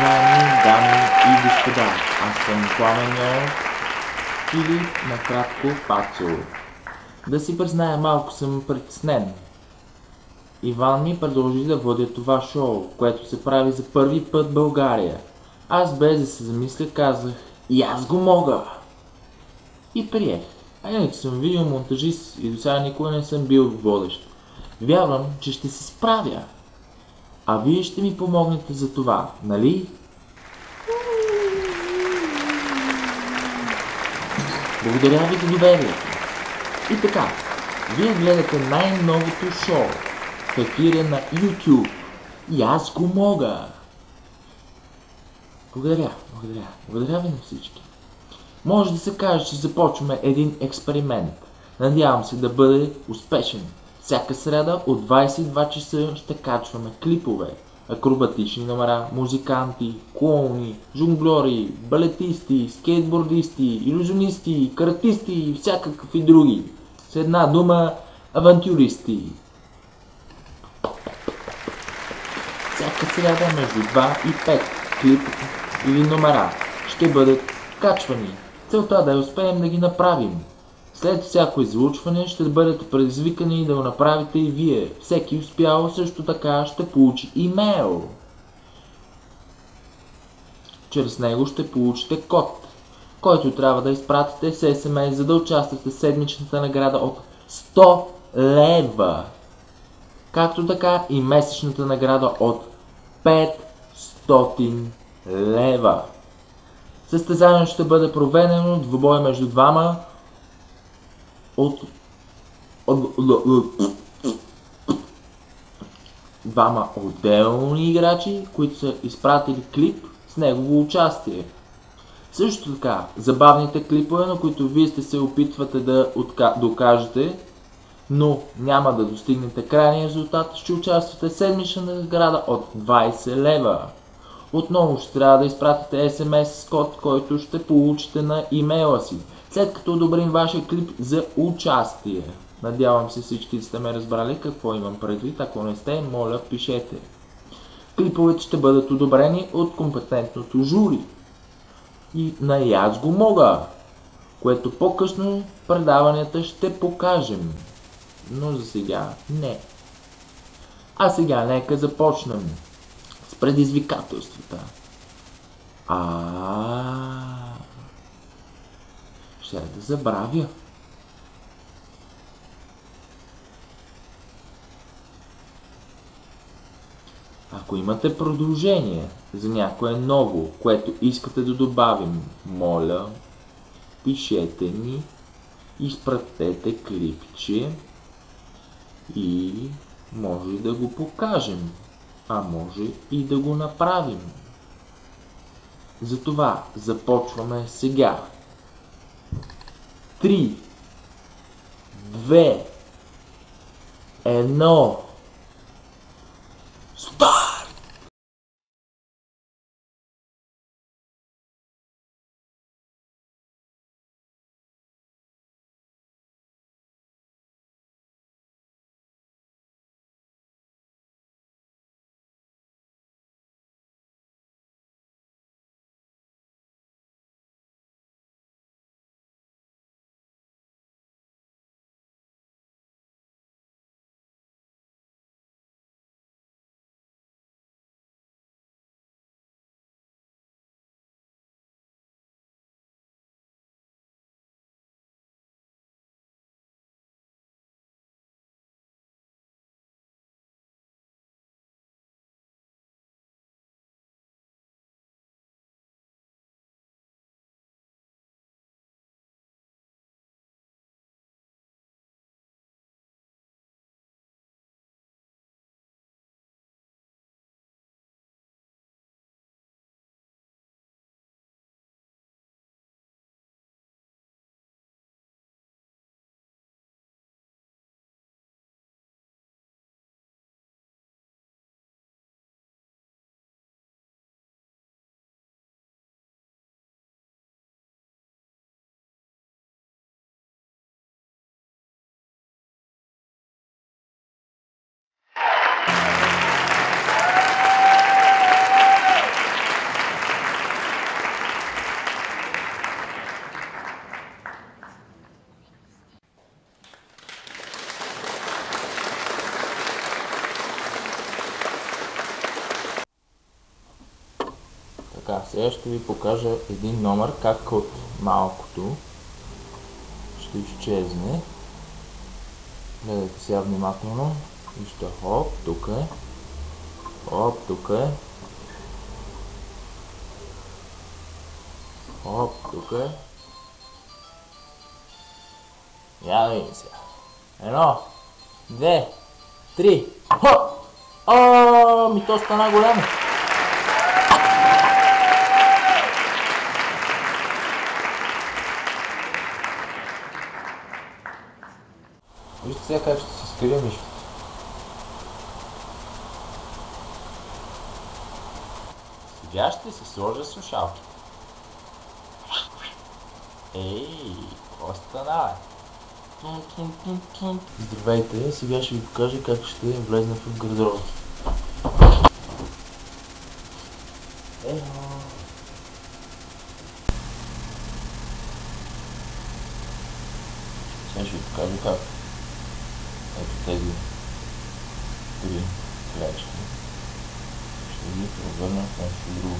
Уважаеми дами и господа, аз съм Пламен Йонов или накратко Пацо. Да си призная, малко съм притеснен. Иван ми предложи да водя това шоу, което се прави за първи път в България. Аз без да се замисля казах: и аз го мога! И приех. А иначе съм видео монтажист и до сега никога не съм бил водещ. Вярвам, че ще се справя. А вие ще ми помогнете за това, нали? Благодаря ви за доверието. И така, вие гледате най-новото шоу в ефира на YouTube. И аз го мога. Благодаря ви на всички. Може да се каже, че започваме един експеримент. Надявам се да бъде успешен. Всяка сряда от 22 часа ще качваме клипове, акробатични номера, музиканти, клоуни, жонгльори, балетисти, скейтбордисти, илюзионисти, каратисти и всякакви други. С една дума, авантюристи. Всяка сряда между 2 и 5 клип или номера ще бъдат качвани. Целта е да успеем да ги направим. След всяко излучване ще бъдете предизвикани да го направите и вие. Всеки успял също така ще получи имейл. Чрез него ще получите код, който трябва да изпратите с SMS, за да участвате в седмичната награда от 100 лева. Както така и месечната награда от 500 лева. Състезанието ще бъде проведено двубой между двама отделни играчи, които са изпратили клип с негово участие. Също така, забавните клипове, на които вие сте се опитвате да докажете, но няма да достигнете крайния резултат, ще участвате в седмична награда от 20 лева. Отново ще трябва да изпратите SMS с код, който ще получите на имейла си, след като одобрим вашия клип за участие. Надявам се всички сте ме разбрали какво имам предвид, ако не сте, моля пишете. Клиповете ще бъдат одобрени от компетентното жури. И на аз го мога, което по-късно предаванията ще покажем. Но за сега не. А сега нека започнем с предизвикателствата. Ще да забравя. Ако имате продължение за някое ново, което искате да добавим, моля, пишете ни, изпратете клипче и може да го покажем, а може и да го направим. Затова започваме сега. 3, 2, 1. Старт! Сега ще ви покажа един номер, как от малкото ще изчезне. Гледайте сега внимателно. Вижте, хоп, тук е. Хоп, тук е. Хоп, тук е. Я да видим сега. 1, 2, 3. Хоп! Ми то стана голямо. Вижте сега как ще се скрие мишката. Сега ще се сложа слушалки. Ей, какво стана, бе? Здравейте, сега ще ви покажа как ще влезна в гардероба. Сега ще ви покажа как. Ето тези три клечки. Ще ги превърна в нещо друго.